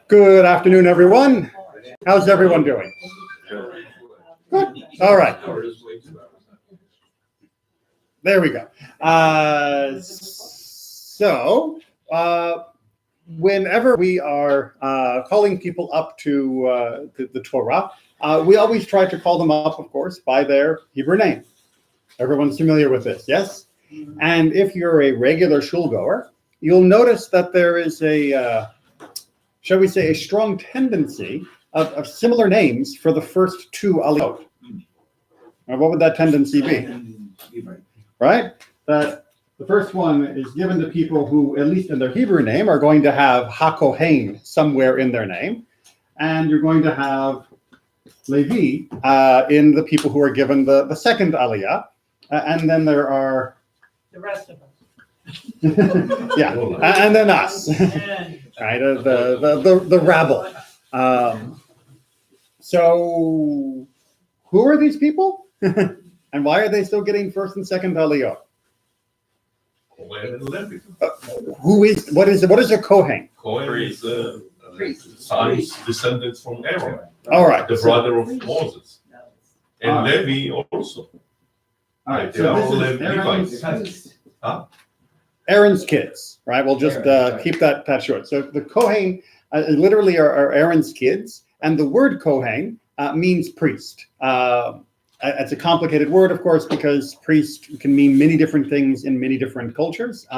Good afternoon, everyone. How's everyone doing? Good. All right. There we go. Whenever we are calling people up to the Torah, we always try to call them up, of course, by their Hebrew name. Everyone's familiar with this, yes? And if you're a regular shul goer, you'll notice that there is a, shall we say, a strong tendency of similar names for the first two aliyot. Now, what would that tendency be? Right? That the first one is given to people who, at least in their Hebrew name, are going to have HaKohen somewhere in their name. And you're going to have Levi in the people who are given the second aliyah. And then there are the rest of us. Yeah, and then us, right? The rabble. So, who are these people, and why are they still getting first and second aliyot? What is a Kohen? Kohen is sons, descendants from Aaron. All right, the brother of Moses, and Levi also. All right, They're all so this is Levites. Aaron's kids, right? We'll just keep that short. So the Kohen literally are Aaron's kids, and the word Kohen means priest. It's a complicated word, of course, because priest can mean many different things in many different cultures.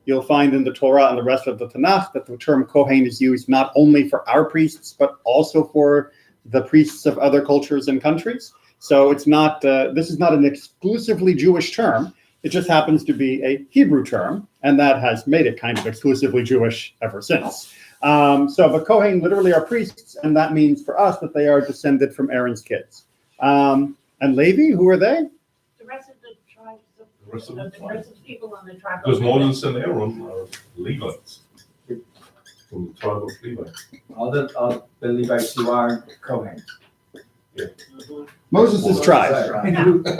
You'll find in the Torah and the rest of the Tanakh that the term Kohen is used not only for our priests, but also for the priests of other cultures and countries. So it's not. This is not an exclusively Jewish term. It just happens to be a Hebrew term, and that has made it kind of exclusively Jewish ever since. So the Kohen literally are priests, and that means for us that they are descended from Aaron's kids. And Levi, who are they? The rest of the tribes, The rest of the people on the tribe. Because Moses and Aaron are Levites, from the tribe of Levi. All the Levites who are Kohen. Moses' tribe,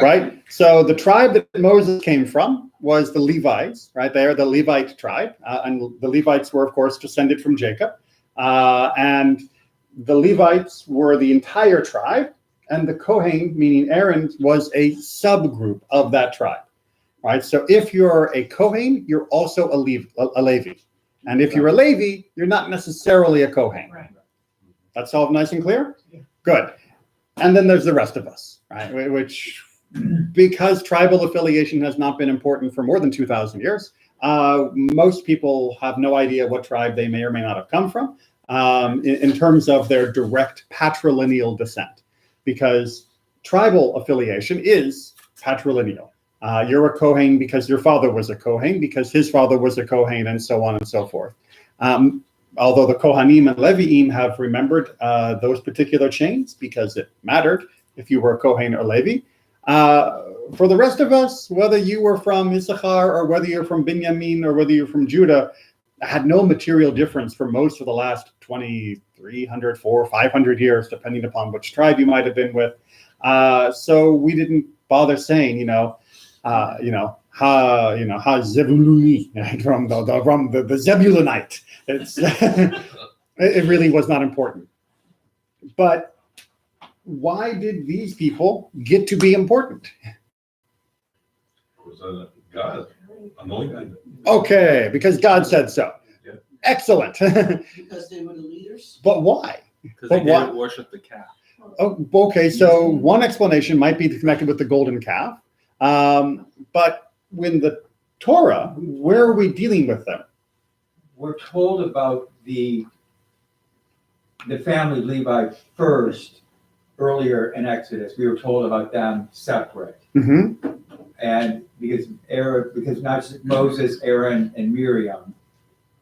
right? So the tribe that Moses came from was the Levites, right? They are the Levite tribe, and the Levites were, of course, descended from Jacob. And the Levites were the entire tribe, and the Kohen, meaning Aaron, was a subgroup of that tribe, right? So if you're a Kohen, you're also a Levi. And if you're a Levi, you're not necessarily a Kohen. Right. That's all nice and clear? Yeah. Good. And then there's the rest of us, right? Which, because tribal affiliation has not been important for more than 2,000 years, most people have no idea what tribe they may or may not have come from in terms of their direct patrilineal descent, because tribal affiliation is patrilineal. You're a Kohen because your father was a Kohen, because his father was a Kohen, and so on and so forth. Although the Kohanim and Levi'im have remembered those particular chains because it mattered if you were a Kohen or Levi. For the rest of us, whether you were from Issachar or whether you're from Binyamin or whether you're from Judah, had no material difference for most of the last 2,300, 400, 500 years, depending upon which tribe you might have been with. So we didn't bother saying, Ha Zebuluni, from the Zebulunite. It really was not important. But why did these people get to be important? Because God anointed them. Okay, because God said so. Yeah. Excellent. Because they were the leaders? But why? Because they didn't worship the calf. Oh, okay, so one explanation might be connected with the golden calf. But when the Torah, where are we dealing with them? We're told about the family Levi first, earlier in Exodus. We were told about them separate. Mm-hmm. And because not just Moses, Aaron, and Miriam.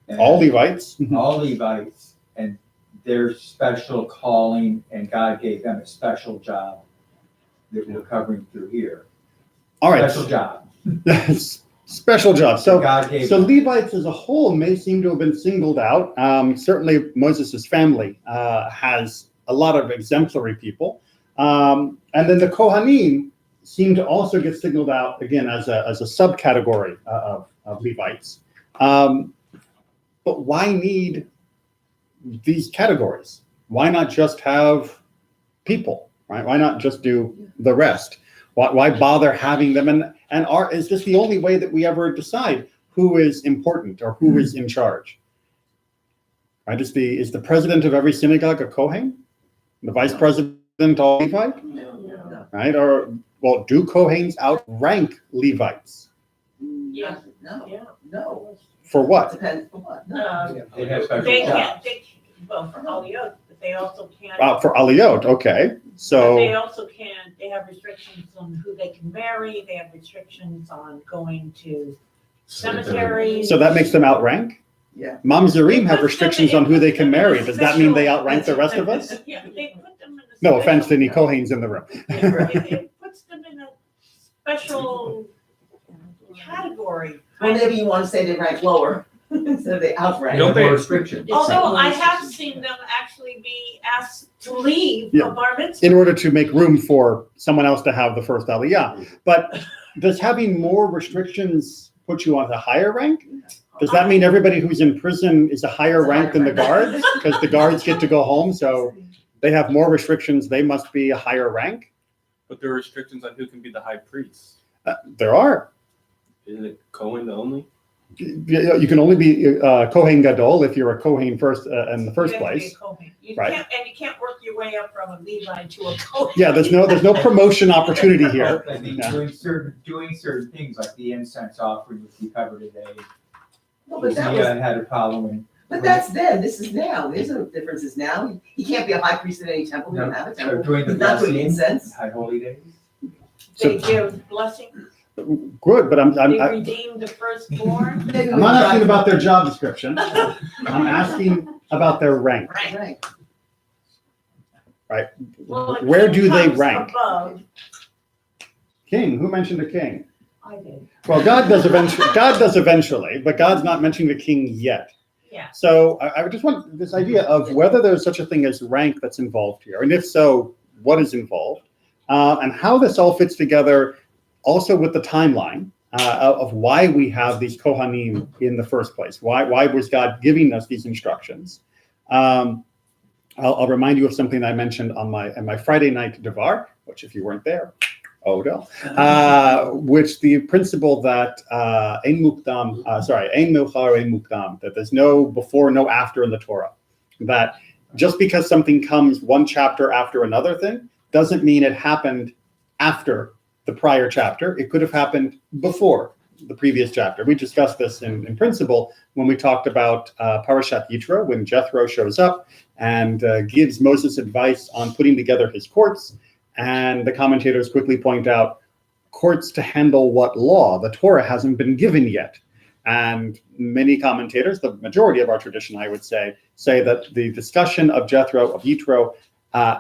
And All Levites. all Levites, and their special calling, and God gave them a special job that we're covering through here. All right. Special job. Special job. So God gave So them. Levites as a whole may seem to have been singled out. Certainly Moses' family has a lot of exemplary people. And then the Kohanim seem to also get singled out, again, as a subcategory of Levites. But but why need these categories? Why not just have people, right? Why not just do the rest? Why bother having them? Is this the only way that we ever decide who is important or who is in charge? Right? Is the president of every synagogue a Kohen? The vice president all Levite? No. Right? Or, well, do Kohens outrank Levites? Yeah. No, Yeah. no. For what? Depends for what. No. They have special They jobs. can't, well, for Aliyot, but they also can't. For Aliyot, okay. But So, they also can't, they have restrictions on who they can marry, they have restrictions on going to cemeteries. so that makes them outrank? Yeah. Mamzerim have It puts restrictions them- on who they it can puts them marry. in a Does that mean they special- outrank the rest of us? Yeah, they put them in a. No offense to special- any Kohens in the room. It puts them in a special category. Well, maybe you want to say they rank lower instead of they outrank. They Don't have they- more restrictions. Although I have seen them actually be asked to leave Yeah. a bar mitzvah. In order to make room for someone else to have the first Aliyah. But does having more restrictions put you on a higher rank? Does that mean everybody who's in prison is a higher rank than the guards? Because the guards get to go home, so they have more restrictions, they must be a higher rank? But there are restrictions on who can be the high priest. There are. Isn't it Cohen only? You can only be Kohen Gadol if you're a Kohen first in the first You have to be a place. Kohen. You Right. can't, and you can't work your way up from a Levite to a Kohen. Yeah, there's no promotion opportunity here. I think Yeah. doing certain things like the incense offering, which we covered today. No, but that was, Had a problem but that's then, this is now. There's no differences now. He can't be a high priest in any temple. We don't have a temple. during the He's not doing blessing, incense. high holy days. They give blessing, Good, but they I'm redeem the firstborn. Maybe we not try- asking about their job description. I'm asking about their rank. Right. Rank. Well, a Where king do they comes rank? above. King, who mentioned a king? I did, Well, God does eventually, but God's not mentioning the king yet. yeah. So I just want this idea of whether there's such a thing as rank that's involved here, and if so, what is involved, and how this all fits together, also with the timeline of why we have these Kohanim in the first place. Why was God giving us these instructions? I'll remind you of something I mentioned on my Friday night Devar, which if you weren't there, oh no, which the principle that ein milchar, ein mukdam, that there's no before, no after in the Torah. That just because something comes one chapter after another thing doesn't mean it happened after the prior chapter. It could have happened before the previous chapter. We discussed this in principle when we talked about Parashat Yitro, when Jethro shows up and gives Moses advice on putting together his courts. And the commentators quickly point out, courts to handle what law? The Torah hasn't been given yet. And many commentators, the majority of our tradition, I would say that the discussion of Jethro, of Yitro,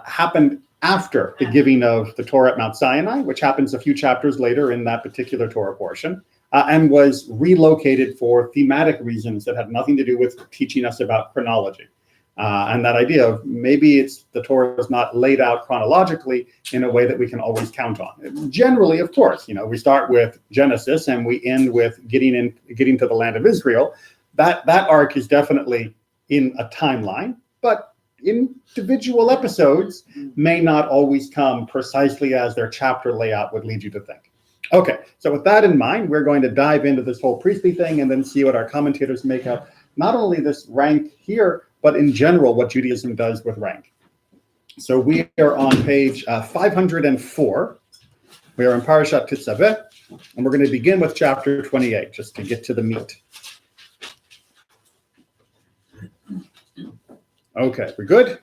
happened after the giving of the Torah at Mount Sinai, which happens a few chapters later in that particular Torah portion, and was relocated for thematic reasons that had nothing to do with teaching us about chronology. And that idea of maybe the Torah is not laid out chronologically in a way that we can always count on. Generally, of course, we start with Genesis and we end with getting to the land of Israel. That arc is definitely in a timeline, but individual episodes may not always come precisely as their chapter layout would lead you to think. Okay, so with that in mind, we're going to dive into this whole priestly thing and then see what our commentators make of not only this rank here, but in general, what Judaism does with rank. So we are on page 504. We are in Parashat Teztaveh, and we're going to begin with chapter 28, just to get to the meat. Okay, we're good?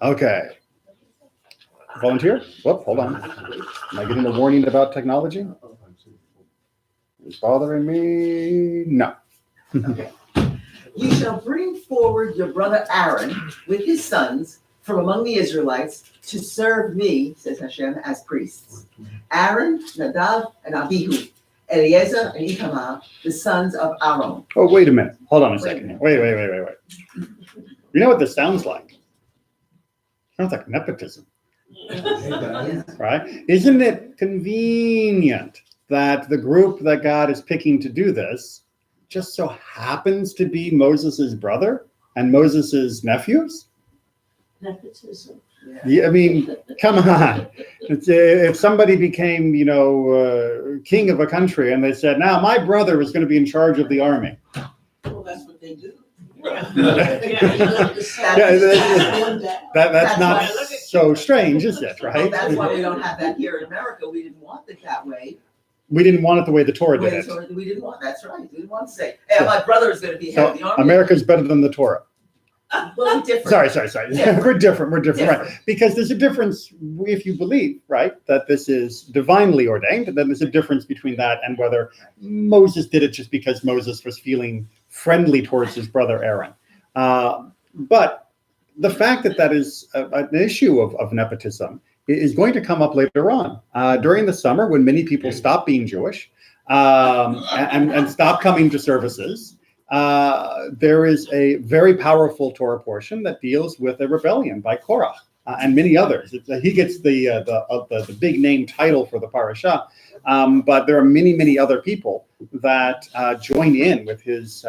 Okay. Volunteer? Whoop, hold on. Am I getting a warning about technology? It's bothering me? No. You shall bring forward your brother Aaron with his sons from among the Israelites to serve me, says Hashem, as priests. Aaron, Nadav, and Abihu, Eleazar and Ithamar, the sons of Aaron. Oh, wait a minute. Hold on a second. Wait. You know what this sounds like? Sounds like nepotism, right? Isn't it convenient that the group that God is picking to do this just so happens to be Moses's brother and Moses's nephews? Nepotism. Yeah, I mean, come on. If somebody became, king of a country and they said, now my brother is going to be in charge of the army. Well, that's what they do. Yeah. That's not why- so strange, is it, Well, right? that's why we don't have that here in America. We didn't want it that way. We didn't want it the way the Torah did it. We didn't want, that's right. We didn't want to say, hey, my brother is going to be head So of the army. America's better than the Torah. Well, different. Sorry. Different. We're different, right? Different. Because there's a difference if you believe, right, that this is divinely ordained, then there's a difference between that and whether Moses did it just because Moses was feeling friendly towards his brother Aaron. But the fact that is an issue of nepotism is going to come up later on. During the summer, when many people stop being Jewish and stop coming to services, there is a very powerful Torah portion that deals with a rebellion by Korah and many others. He gets the big name title for the parasha, but there are many other people that join in with his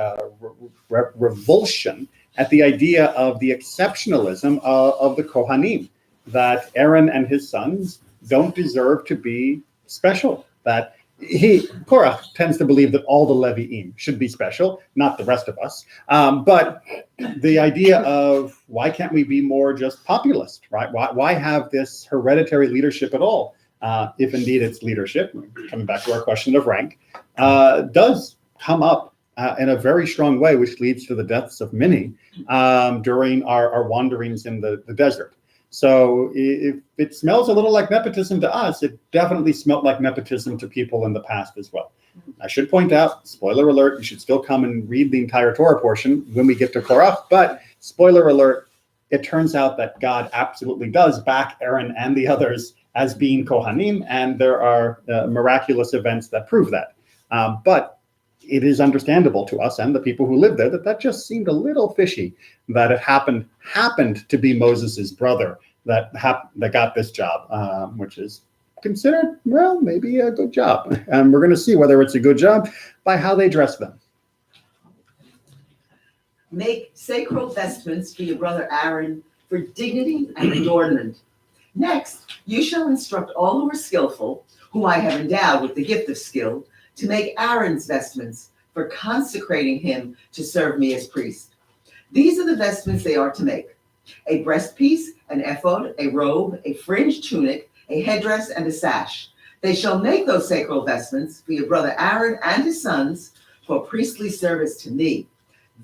revulsion at the idea of the exceptionalism of the Kohanim, that Aaron and his sons don't deserve to be special, that Korah tends to believe that all the Levi'im should be special, not the rest of us. But the idea of why can't we be more just populist, right? Why have this hereditary leadership at all? If indeed it's leadership, coming back to our question of rank, does come up in a very strong way, which leads to the deaths of many during our wanderings in the desert. So if it smells a little like nepotism to us, it definitely smelled like nepotism to people in the past as well. I should point out, spoiler alert, you should still come and read the entire Torah portion when we get to Korah, but spoiler alert, it turns out that God absolutely does back Aaron and the others as being Kohanim, and there are miraculous events that prove that. But it is understandable to us and the people who live there that just seemed a little fishy, that it happened to be Moses's brother that got this job, which is considered, well, maybe a good job. And we're going to see whether it's a good job by how they dress them. Make sacred vestments for your brother Aaron for dignity and adornment. Next, you shall instruct all who are skillful, whom I have endowed with the gift of skill, to make Aaron's vestments for consecrating him to serve me as priest. These are the vestments they are to make: a breastpiece, an ephod, a robe, a fringed tunic, a headdress, and a sash. They shall make those sacred vestments for your brother Aaron and his sons for priestly service to me.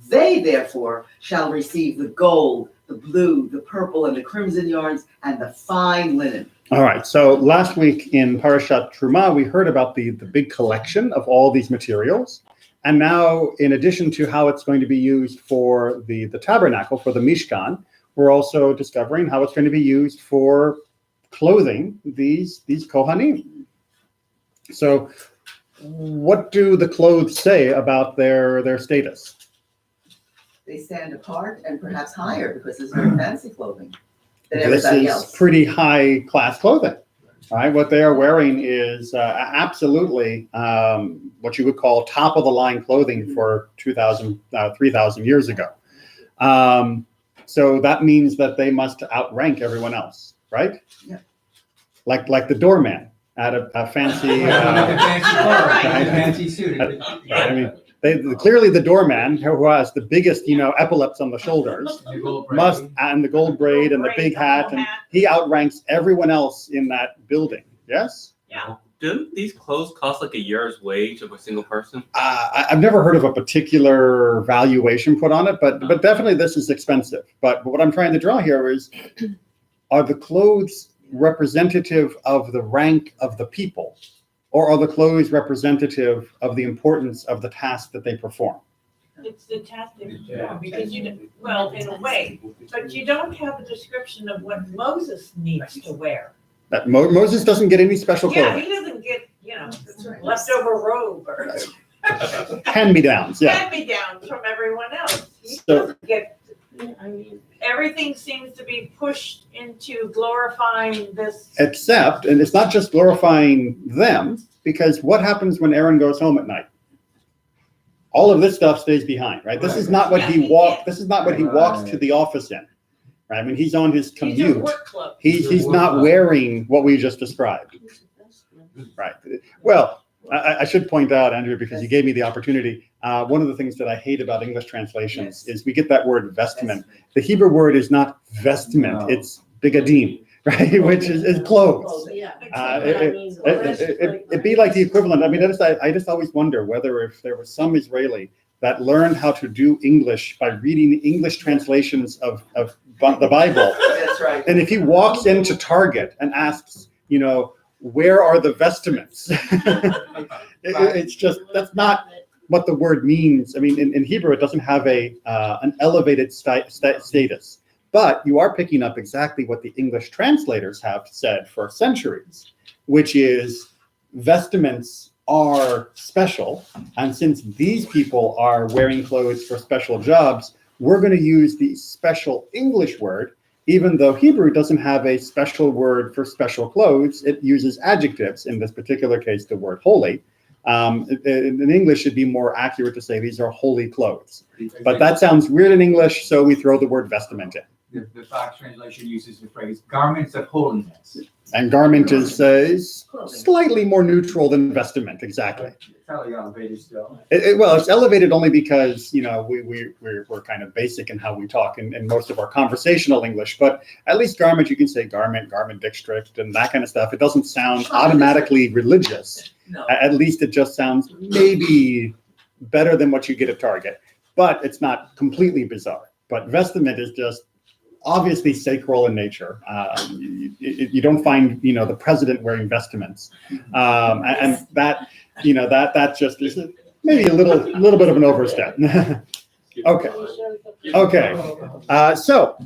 They, therefore, shall receive the gold, the blue, the purple, and the crimson yarns, and the fine linen. All right, so last week in Parashat Truma, we heard about the big collection of all these materials. And now, in addition to how it's going to be used for the tabernacle, for the Mishkan, we're also discovering how it's going to be used for clothing these Kohanim. So what do the clothes say about their status? They stand apart and perhaps higher because it's very fancy clothing than This everybody is else. pretty high class clothing, right? What they are wearing is absolutely what you would call top of the line clothing for 3,000 years ago. So that means that they must outrank everyone else, right? Yeah. Like the doorman at a fancy. Fancy suit. I mean, clearly the doorman who has the biggest, epaulets on the shoulders and the gold braid and the big hat, and he outranks everyone else in that building. Yes. Yeah. Do these clothes cost like a year's wage of a single person? I've never heard of a particular valuation put on it, but definitely this is expensive. But what I'm trying to draw here is, are the clothes representative of the rank of the people, or are the clothes representative of the importance of the task that they perform? It's the task they perform, because well, in a way, but you don't have a description of what Moses needs to wear. That Moses doesn't get any special Yeah, clothing. he doesn't get, leftover robe or Hand-me-downs, yeah. hand-me-downs from everyone else. He So- doesn't get, everything seems to be pushed into glorifying this. Except, and it's not just glorifying them, because what happens when Aaron goes home at night? All of this stuff stays behind, right? This is not what he walked. This is not what he walks to the office in, right? I mean, he's on his These are commute. work clothes. He's not wearing what we just described, right? Well, I should point out, Andrew, because you gave me the opportunity. One of the things that I hate about English translations is we get that word vestment. The Hebrew word is not vestment; No. it's bigadim, right? Which is clothes. Yeah. It'd be like the equivalent. I mean, I just always wonder whether if there was some Israeli that learned how to do English by reading English translations of the Bible, That's right. and if he walks into Target and asks, where are the vestments? It's just, that's not what the word means. I mean, in Hebrew, it doesn't have an elevated status. But you are picking up exactly what the English translators have said for centuries, which is vestments are special. And since these people are wearing clothes for special jobs, we're going to use the special English word, even though Hebrew doesn't have a special word for special clothes. It uses adjectives, in this particular case, the word holy. In English, it'd be more accurate to say these are holy clothes. But that sounds weird in English, so we throw the word vestment in. The Fox translation uses the phrase garments of holiness. And garment is slightly more neutral than vestment, exactly. It's probably elevated still. Well, it's elevated only because, we're kind of basic in how we talk in most of our conversational English, but at least garment, you can say garment district, and that kind of stuff. It doesn't sound automatically religious. No. At least it just sounds maybe better than what you get at Target, but it's not completely bizarre. But vestment is just obviously sacral in nature. You don't find, the president wearing vestments, and that just is maybe a little bit of an overstep. Okay. So,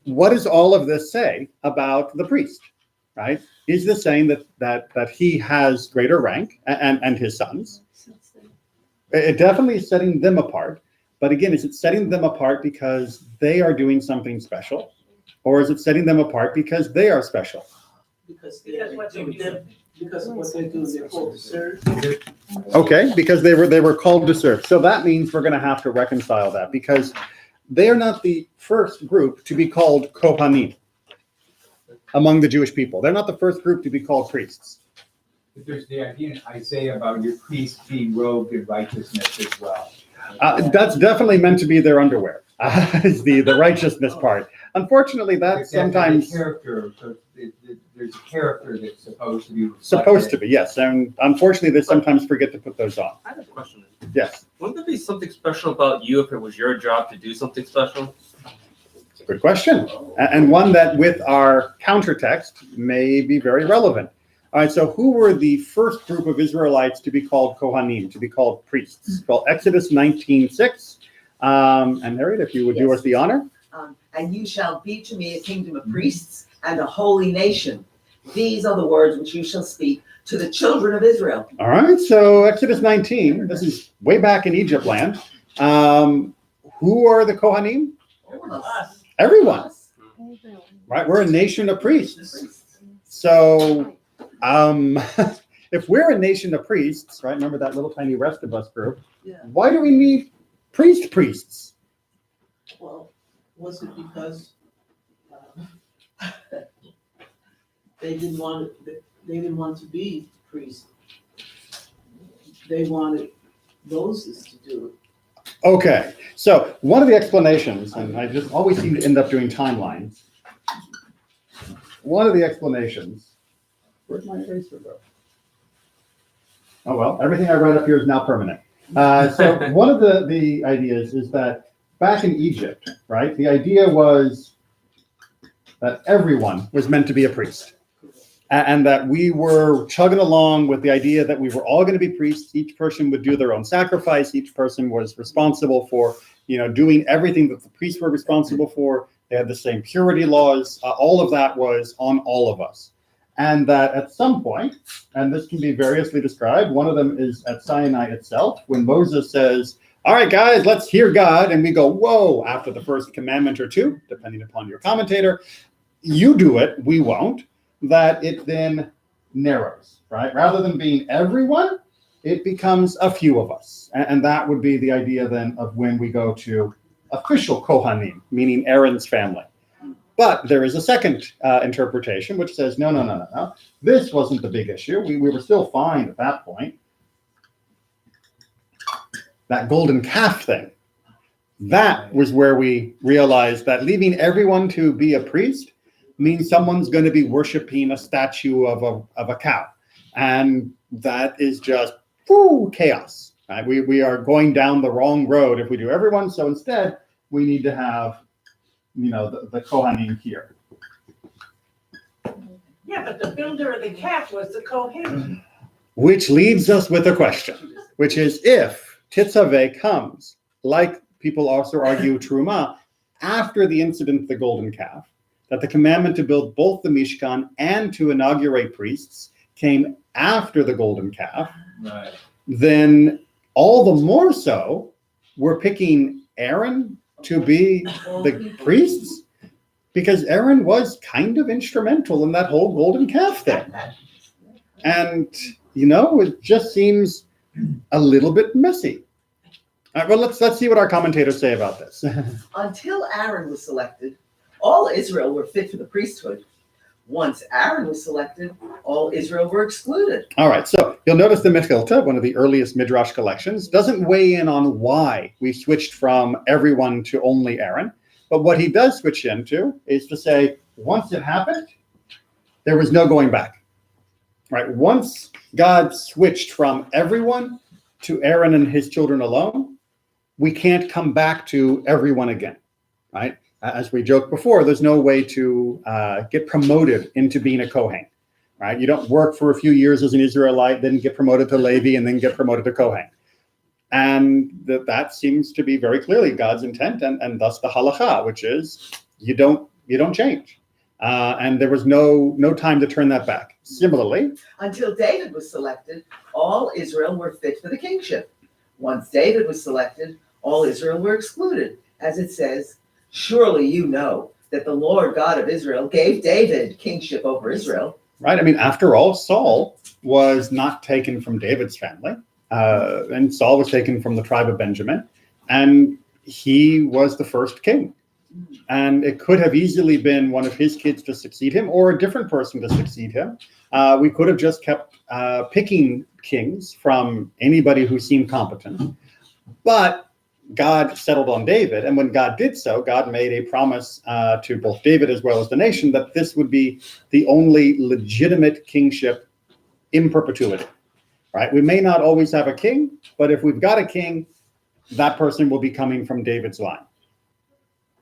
what does all of this say about the priest? Right? Is this saying that he has greater rank and his sons? It definitely is setting them apart. But again, is it setting them apart because they are doing something special? Or is it setting them apart because they are special? Because Because what they do. because of what they do, they're called to serve. Okay, because they were called to serve. So that means we're going to have to reconcile that, because they are not the first group to be called Kohanim among the Jewish people. They're not the first group to be called priests. But there's the idea in Isaiah about your priests being robed in righteousness as well. That's definitely meant to be their underwear, is the righteousness part. Unfortunately, that's sometimes Character, so there's a character that's supposed to be reflected. supposed to be, yes. And unfortunately, they sometimes forget to put those on. I have a question. Yes, Wouldn't there be something special about you if it was your job to do something special? it's a good question. And one that with our countertext may be very relevant. All right, so who were the first group of Israelites to be called Kohanim, to be called priests? Well, Exodus 19:6. And Harriet, if you would do us the honor. And you shall be to me a kingdom of priests and a holy nation. These are the words which you shall speak to the children of Israel. All right, so Exodus 19, this is way back in Egypt land. Who are the Kohanim? Us. Everyone, right? We're a nation of priests. So if we're a nation of priests, right? Remember that little tiny rest of us group? Yeah. Why do we need priests? Well, was it because they didn't want to be priests? They wanted Moses to do it. Okay, so one of the explanations, and I just always seem to end up doing timelines. One of the explanations, where'd my eraser go? Oh, well, everything I write up here is now permanent. So one of the ideas is that back in Egypt, right, the idea was that everyone was meant to be a priest. And that we were chugging along with the idea that we were all going to be priests. Each person would do their own sacrifice. Each person was responsible for, doing everything that the priests were responsible for. They had the same purity laws. All of that was on all of us. And that at some point, and this can be variously described, one of them is at Sinai itself, when Moses says, all right, guys, let's hear God. And we go, whoa, after the first commandment or two, depending upon your commentator, you do it, we won't. That it then narrows, right? Rather than being everyone, it becomes a few of us. And that would be the idea then of when we go to official Kohanim, meaning Aaron's family. But there is a second interpretation, which says, no. This wasn't the big issue. We were still fine at that point. That golden calf thing, that was where we realized that leaving everyone to be a priest means someone's going to be worshiping a statue of a cow. And that is just chaos. Right? We are going down the wrong road if we do everyone. So instead, we need to have, the Kohanim here. Yeah, but the builder of the calf was the Kohen. Which leaves us with a question, which is if Teztaveh comes, like people also argue Truma, after the incident of the golden calf, that the commandment to build both the Mishkan and to inaugurate priests came after the golden calf, Right. then all the more so we're picking Aaron to be the priests, because Aaron was kind of instrumental in that whole golden calf thing. And, it just seems a little bit messy. All right, well, let's see what our commentators say about this. Until Aaron was selected, all Israel were fit for the priesthood. Once Aaron was selected, all Israel were excluded. All right, so you'll notice the Mechilta, one of the earliest Midrash collections, doesn't weigh in on why we switched from everyone to only Aaron. But what he does switch into is to say, once it happened, there was no going back. Right? Once God switched from everyone to Aaron and his children alone, we can't come back to everyone again. Right? As we joked before, there's no way to get promoted into being a Kohen. Right? You don't work for a few years as an Israelite, then get promoted to Levi, and then get promoted to Kohen. And that seems to be very clearly God's intent, and thus the halacha, which is you don't change. And there was no time to turn that back. Similarly, Until David was selected, all Israel were fit for the kingship. Once David was selected, all Israel were excluded. As it says, surely you know that the Lord God of Israel gave David kingship over Israel. right? I mean, after all, Saul was not taken from David's family, and Saul was taken from the tribe of Benjamin, and he was the first king. And it could have easily been one of his kids to succeed him or a different person to succeed him. We could have just kept picking kings from anybody who seemed competent. But God settled on David. And when God did so, God made a promise to both David as well as the nation that this would be the only legitimate kingship in perpetuity. Right? We may not always have a king, but if we've got a king, that person will be coming from David's line.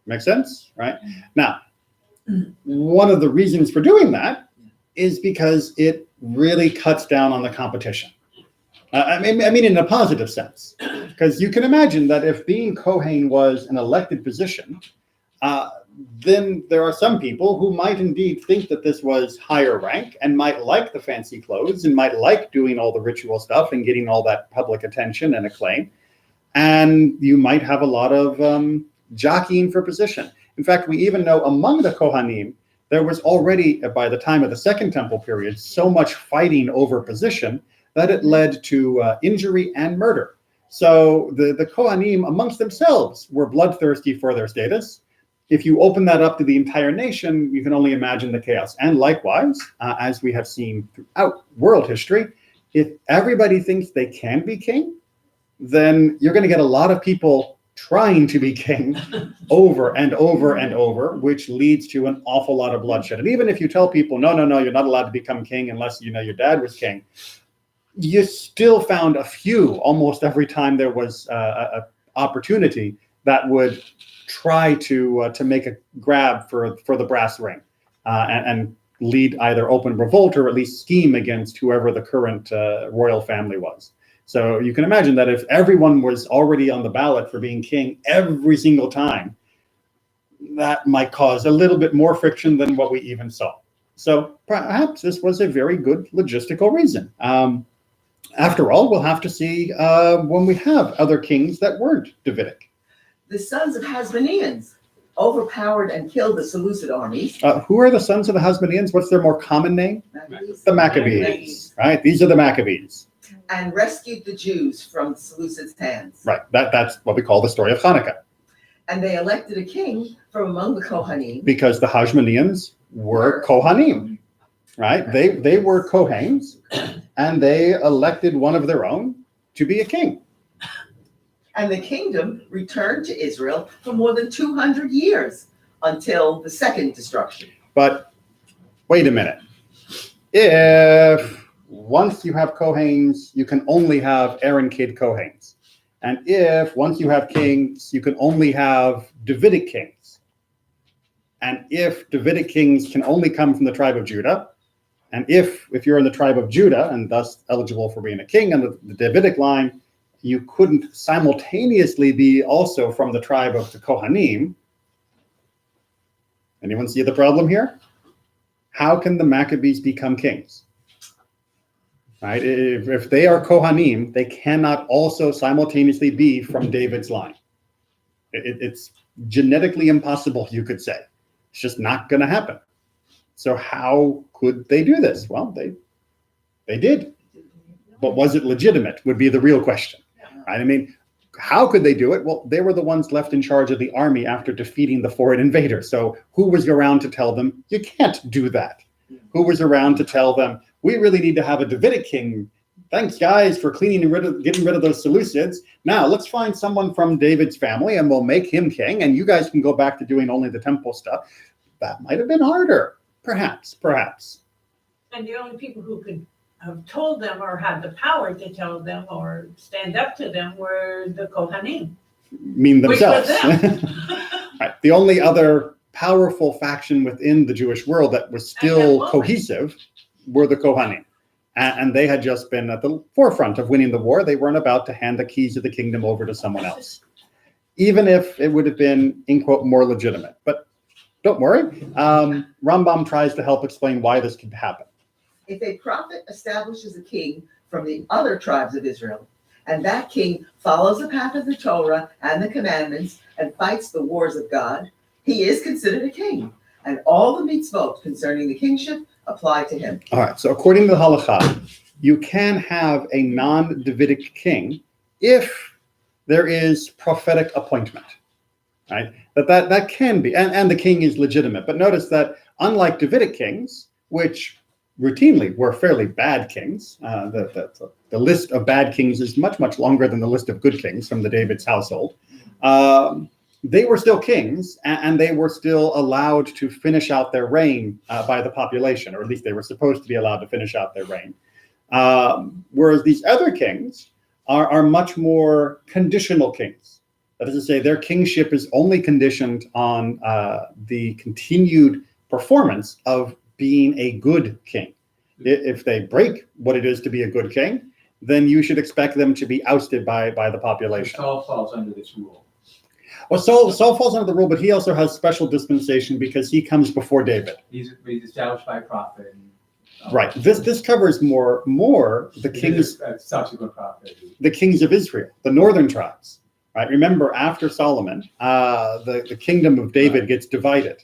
Make sense? Right? Now, one of the reasons for doing that is because it really cuts down on the competition. I mean in a positive sense, because you can imagine that if being Kohen was an elected position, then there are some people who might indeed think that this was higher rank and might like the fancy clothes and might like doing all the ritual stuff and getting all that public attention and acclaim. And you might have a lot of jockeying for position. In fact, we even know among the Kohanim, there was already, by the time of the Second Temple period, so much fighting over position that it led to injury and murder. So the Kohanim amongst themselves were bloodthirsty for their status. If you open that up to the entire nation, you can only imagine the chaos. And likewise, as we have seen throughout world history, if everybody thinks they can be king, then you're going to get a lot of people trying to be king over and over and over, which leads to an awful lot of bloodshed. And even if you tell people, no, you're not allowed to become king unless you know your dad was king, you still found a few almost every time there was an opportunity that would try to make a grab for the brass ring and lead either open revolt or at least scheme against whoever the current royal family was. So you can imagine that if everyone was already on the ballot for being king every single time, that might cause a little bit more friction than what we even saw. So perhaps this was a very good logistical reason. After all, we'll have to see when we have other kings that weren't Davidic. The sons of Hasmoneans overpowered and killed the Seleucid armies. Who are the sons of the Hasmoneans? What's their more common name? The Maccabees, right? These are the Maccabees. And rescued the Jews from the Seleucids' hands. Right, that's what we call the story of Hanukkah, And they elected a king from among the Kohanim. because the Hasmoneans were Kohanim, right? They were Kohanes, and they elected one of their own to be a king. And the kingdom returned to Israel for more than 200 years until the second destruction. But wait a minute. If once you have Kohanes, you can only have Aaron Kid Kohanes. And if once you have kings, you can only have Davidic kings. And if Davidic kings can only come from the tribe of Judah, and if you're in the tribe of Judah and thus eligible for being a king under the Davidic line, you couldn't simultaneously be also from the tribe of the Kohanim. Anyone see the problem here? How can the Maccabees become kings? Right? If they are Kohanim, they cannot also simultaneously be from David's line. It's genetically impossible, you could say. It's just not going to happen. So how could they do this? Well, they did. But was it legitimate would be the real question. Right? I mean, how could they do it? Well, they were the ones left in charge of the army after defeating the foreign invader. So who was around to tell them, you can't do that? Who was around to tell them, we really need to have a Davidic king. Thanks, guys, for getting rid of those Seleucids. Now, let's find someone from David's family, and we'll make him king, and you guys can go back to doing only the temple stuff. That might have been harder. Perhaps. And the only people who could have told them or had the power to tell them or stand up to them were the Kohanim. Mean themselves. Which was them. Right. The only other powerful faction within the Jewish world that was still cohesive were the Kohanim. And they had just been at the forefront of winning the war. They weren't about to hand the keys of the kingdom over to someone else, even if it would have been, in quote, more legitimate. But don't worry. Rambam tries to help explain why this could happen. If a prophet establishes a king from the other tribes of Israel, and that king follows the path of the Torah and the commandments and fights the wars of God, he is considered a king. And all the mitzvot concerning the kingship apply to him. All right, so according to the halakha, you can have a non-Davidic king if there is prophetic appointment, right? That can be, and the king is legitimate. But notice that unlike Davidic kings, which routinely were fairly bad kings, the list of bad kings is much, much longer than the list of good kings from the David's household. They were still kings, and they were still allowed to finish out their reign by the population, or at least they were supposed to be allowed to finish out their reign. Whereas these other kings are much more conditional kings. That is to say, their kingship is only conditioned on the continued performance of being a good king. If they break what it is to be a good king, then you should expect them to be ousted by the population. Saul falls under this rule. Well, Saul falls under the rule, but he also has special dispensation because he comes before David. He's established by prophet. Right. This covers more the kings, subsequent prophet. The kings of Israel, the northern tribes. Right. Remember, after Solomon, the kingdom of David gets divided,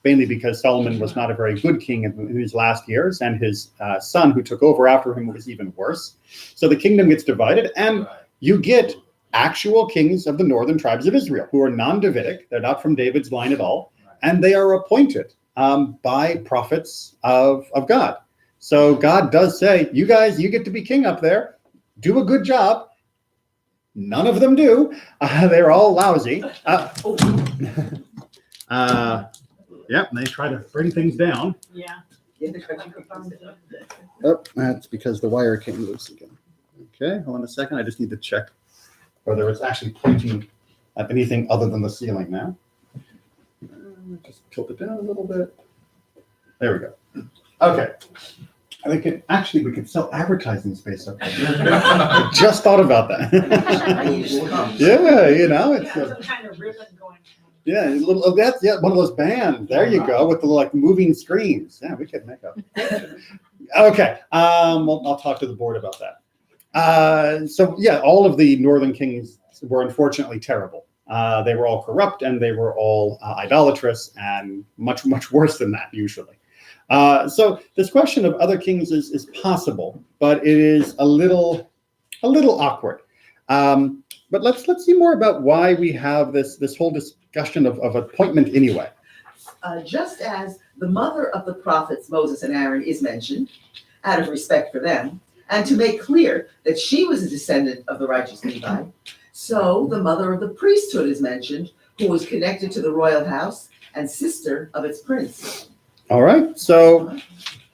mainly because Solomon was not a very good king in his last years, and his son, who took over after him, was even worse. So the kingdom gets divided, and you get actual kings of the northern tribes of Israel who are non-Davidic. They're not from David's line at all, and they are appointed by prophets of God. So God does say, you guys, you get to be king up there. Do a good job. None of them do. They're all lousy. Yep, they try to bring things down. Yeah. Oh, that's because the wire came loose again. Okay, hold on a second. I just need to check whether it's actually pointing at anything other than the ceiling now. Just tilt it down a little bit. There we go. Okay. I think we could sell advertising space up there. I just thought about that. Yeah, it's some kind of ribbon going. Yeah, that's one of those bands. There you go, with the like moving screens. Yeah, we could make up. Okay, I'll talk to the board about that. So yeah, all of the northern kings were unfortunately terrible. They were all corrupt and they were all idolatrous and much, much worse than that usually. So this question of other kings is possible, but it is a little awkward. But let's see more about why we have this whole discussion of appointment anyway. Just as the mother of the prophets Moses and Aaron is mentioned, out of respect for them, and to make clear that she was a descendant of the righteous Levi, so the mother of the priesthood is mentioned, who was connected to the royal house and sister of its prince. All right, so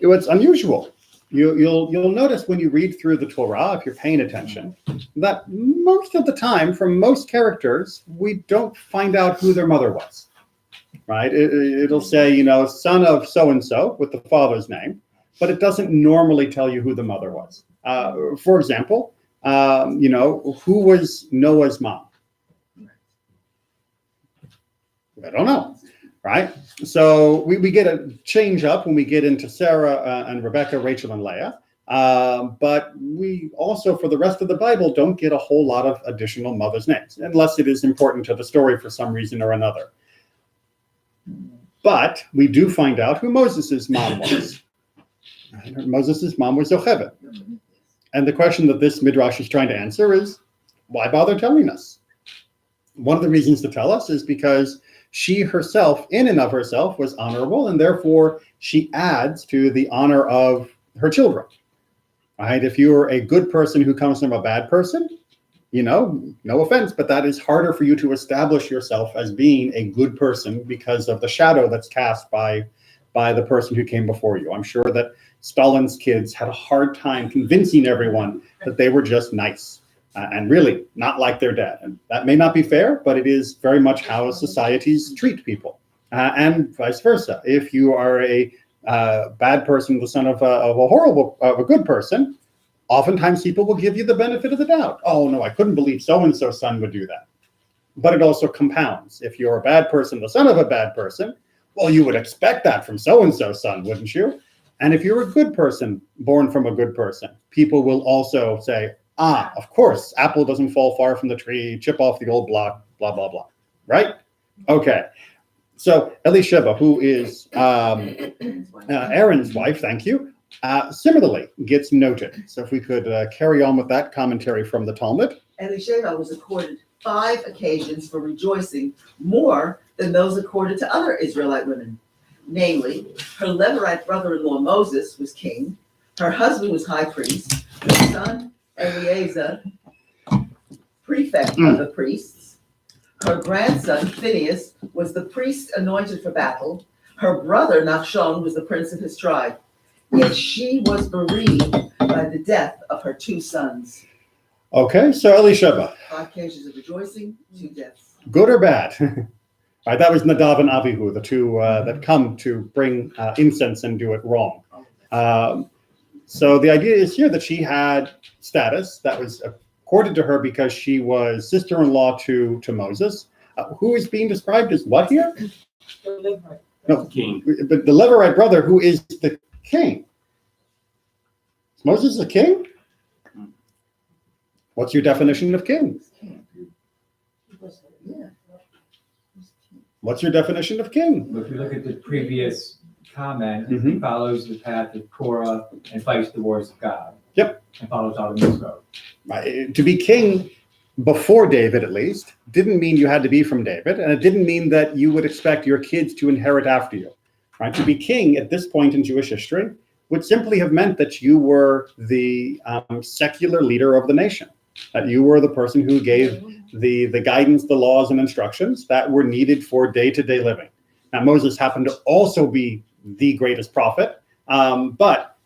what's unusual, you'll notice when you read through the Torah, if you're paying attention, that most of the time, from most characters, we don't find out who their mother was, right? It'll say, son of so-and-so with the father's name, but it doesn't normally tell you who the mother was. For example, who was Noah's mom? I don't know, right? So we get a change up when we get into Sarah and Rebecca, Rachel and Leah. But we also, for the rest of the Bible, don't get a whole lot of additional mothers' names, unless it is important to the story for some reason or another. But we do find out who Moses' mom was. Moses' mom was Yocheved. And the question that this midrash is trying to answer is, why bother telling us? One of the reasons to tell us is because she herself, in and of herself, was honorable, and therefore she adds to the honor of her children. Right? If you're a good person who comes from a bad person, no offense, but that is harder for you to establish yourself as being a good person because of the shadow that's cast by the person who came before you. I'm sure that Stalin's kids had a hard time convincing everyone that they were just nice and really not like their dad. And that may not be fair, but it is very much how societies treat people, and vice versa. If you are a bad person, the son of a good person, oftentimes people will give you the benefit of the doubt. Oh no, I couldn't believe so-and-so's son would do that. But it also compounds. If you're a bad person, the son of a bad person, well, you would expect that from so-and-so's son, wouldn't you? And if you're a good person, born from a good person, people will also say, of course, apple doesn't fall far from the tree, chip off the old block, blah, blah, blah. Right? Okay. So Elisheba, who is Aaron's wife, thank you, similarly gets noted. So if we could carry on with that commentary from the Talmud. Elisheba was accorded 5 occasions for rejoicing, more than those accorded to other Israelite women. Namely, her Levirate brother-in-law Moses was king, her husband was high priest, her son Eleazar, prefect of the priests, her grandson Phinehas was the priest anointed for battle, her brother Nachshon was the prince of his tribe, yet she was bereaved by the death of her 2 sons. Okay, so Elisheba. 5 occasions of rejoicing, 2 deaths. Good or bad? All right, that was Nadav and Abihu, the 2 that come to bring incense and do it wrong. So the idea is here that she had status that was accorded to her because she was sister-in-law to Moses. Who is being described as what here? No, King. but the Levirate brother, who is the king. Is Moses a king? What's your definition of king? Yeah. What's your definition of king? If you look at the previous comment, Mhm. he follows the path of Korah and fights the wars of God. Yep. And follows all the mitzvot. To be king before David, at least, didn't mean you had to be from David, and it didn't mean that you would expect your kids to inherit after you. Right? To be king at this point in Jewish history would simply have meant that you were the secular leader of the nation, that you were the person who gave the guidance, the laws, and instructions that were needed for day-to-day living. Now, Moses happened to also be the greatest prophet, but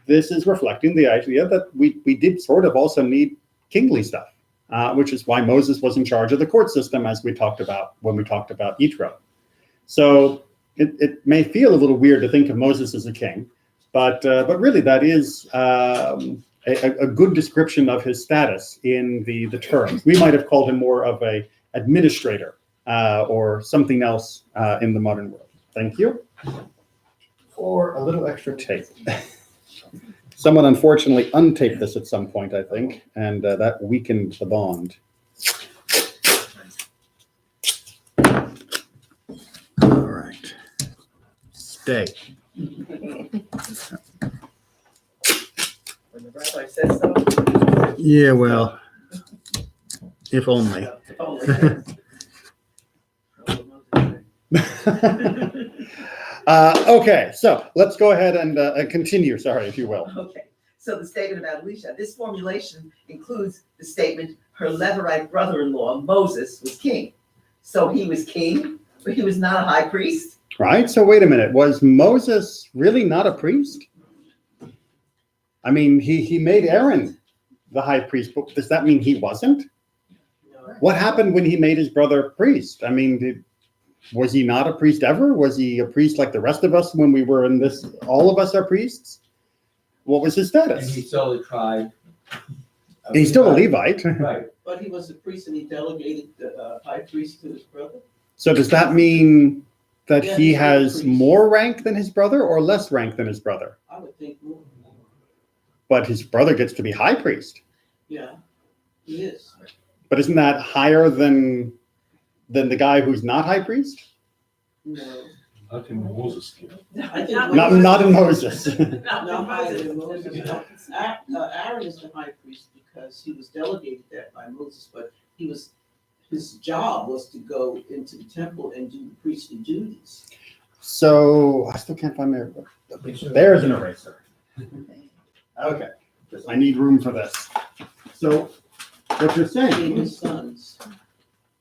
this is reflecting the idea that we did sort of also need kingly stuff, which is why Moses was in charge of the court system, as we talked about when we talked about Yitro. So it may feel a little weird to think of Moses as a king, but really that is a good description of his status in the terms. We might have called him more of a administrator or something else in the modern world. Thank you. For a little extra tape. Someone unfortunately untaped this at some point, I think, and that weakened the bond. day. When the rabbi says so. Yeah, well, if only. Oh, Okay, so let's go ahead and continue, sorry, if you will. okay. So the statement about Elisha, this formulation includes the statement, her Levirate brother-in-law, Moses, was king. So he was king, but he was not a high priest? Right, so wait a minute, was Moses really not a priest? I mean, he made Aaron the high priest, but does that mean he wasn't? What happened when he made his brother priest? I mean, was he not a priest ever? Was he a priest like the rest of us when we were in this? All of us are priests? What was his And status? he's still a tribe. He's still a Levite. Right. But he was a priest and he delegated the high priest to his brother? So does that mean that Yeah, he he's still a has priest. more rank than his brother or less rank than his brother? I would think more. But his brother gets to be high priest. Yeah, he is. But isn't that higher than the guy who's not high priest? No. Not in Moses' case. I think Not in Moses. Not Not higher than Moses. Moses. Aaron is the high priest because he was delegated that by Moses, but his job was to go into the temple and do the priestly duties. So I still can't find my. There's an eraser. Okay, I need room for this. So what you're He saying, and his sons.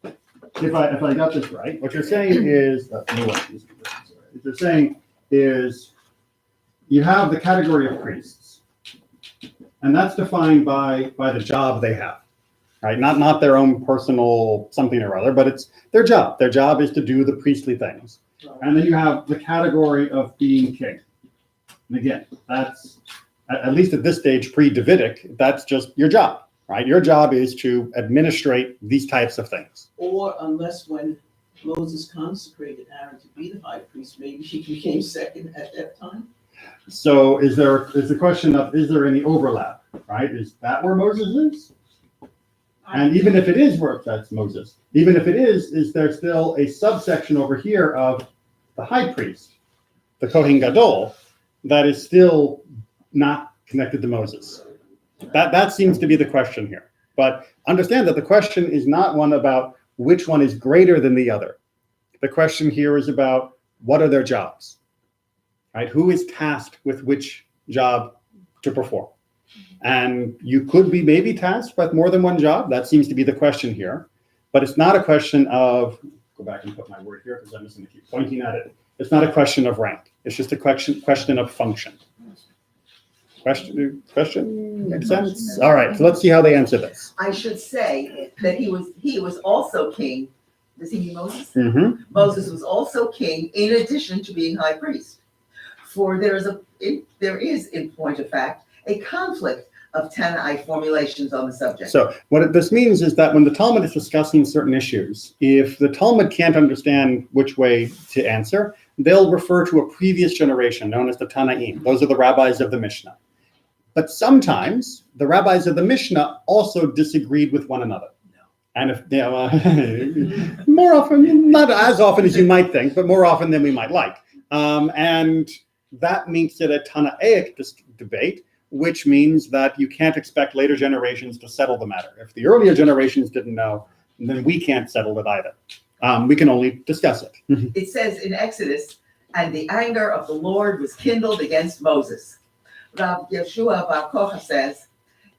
if I got this right, what you're saying is what you're saying is you have the category of priests, and that's defined by the job they have, right? Not their own personal something or other, but it's their job. Their job is to do the priestly things. And then you have the category of being king. And again, that's, at least at this stage, pre-Davidic, that's just your job, right? Your job is to administrate these types of things. Or unless when Moses consecrated Aaron to be the high priest, maybe he became second at that time. So is the question of, is there any overlap, right? Is that where Moses is? And even if it is where that's Moses, even if it is there still a subsection over here of the high priest, the Kohen Gadol, that is still not connected to Moses? That seems to be the question here. But understand that the question is not one about which one is greater than the other. The question here is about what are their jobs, right? Who is tasked with which job to perform? And you could be maybe tasked with more than one job. That seems to be the question here. But it's not a question of, go back and put my word here because I'm just going to keep pointing at it. It's not a question of rank. It's just a question of function. Question makes sense? All right, so let's see how they answer this. I should say that he was also king. Does he mean Moses? Mm-hmm. Moses was also king in addition to being high priest. For there is, in point of fact, a conflict of Tannaite formulations on the subject. So what this means is that when the Talmud is discussing certain issues, if the Talmud can't understand which way to answer, they'll refer to a previous generation known as the Tanaim. Those are the rabbis of the Mishnah. But sometimes the rabbis of the Mishnah also disagreed with one another. And if more often, not as often as you might think, but more often than we might like. And that makes it a Tanaic debate, which means that you can't expect later generations to settle the matter. If the earlier generations didn't know, then we can't settle it either. We can only discuss it. It says in Exodus, and the anger of the Lord was kindled against Moses. Rav Yeshua Bar Kocha says,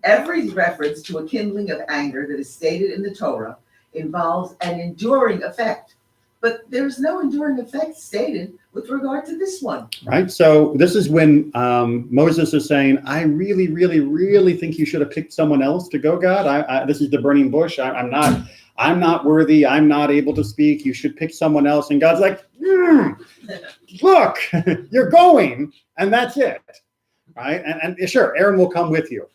every reference to a kindling of anger that is stated in the Torah involves an enduring effect. But there's no enduring effect stated with regard to this one. Right. So this is when Moses is saying, I really, really, really think you should have picked someone else to go, God. This is the burning bush. I'm not worthy. I'm not able to speak. You should pick someone else. And God's like, look, you're going, and that's it. Right. And sure, Aaron will come with you.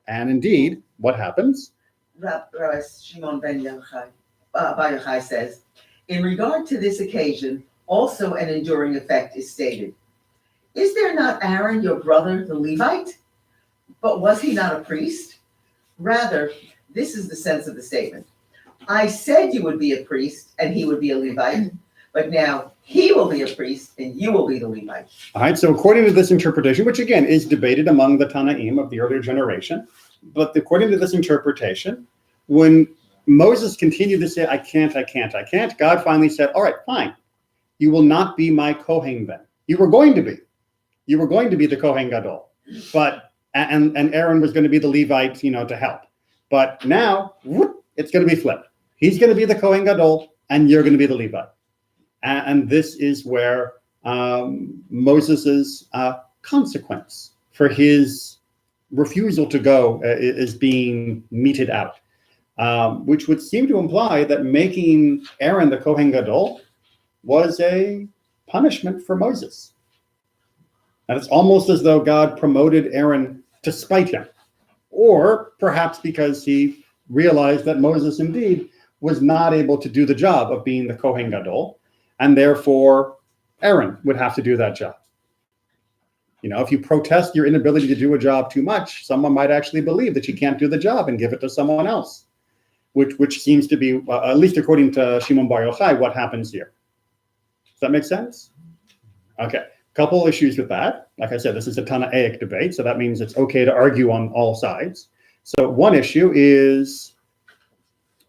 And indeed, what happens? Rabbi Shimon ben Bar Yochai says, in regard to this occasion, also an enduring effect is stated. Is there not Aaron, your brother, the Levite? But was he not a priest? Rather, this is the sense of the statement. I said you would be a priest and he would be a Levite, But now he will be a priest and you will be the Levite. All right, so according to this interpretation, which again is debated among the Tanaim of the earlier generation, but according to this interpretation, when Moses continued to say, I can't, God finally said, all right, fine. You will not be my Kohen then. You were going to be. You were going to be the Kohen Gadol. But, and Aaron was going to be the Levite, to help. But now, whoop, it's going to be flipped. He's going to be the Kohen Gadol, and you're going to be the Levite. And this is where Moses's consequence for his refusal to go is being meted out, which would seem to imply that making Aaron the Kohen Gadol was a punishment for Moses. And it's almost as though God promoted Aaron to spite him, or perhaps because he realized that Moses indeed was not able to do the job of being the Kohen Gadol, and therefore Aaron would have to do that job. If you protest your inability to do a job too much, someone might actually believe that you can't do the job and give it to someone else, which seems to be, at least according to Shimon Bar Yochai, what happens here. Does that make sense? Okay, couple issues with that. Like I said, this is a Tanaic debate, so that means it's okay to argue on all sides. So one issue is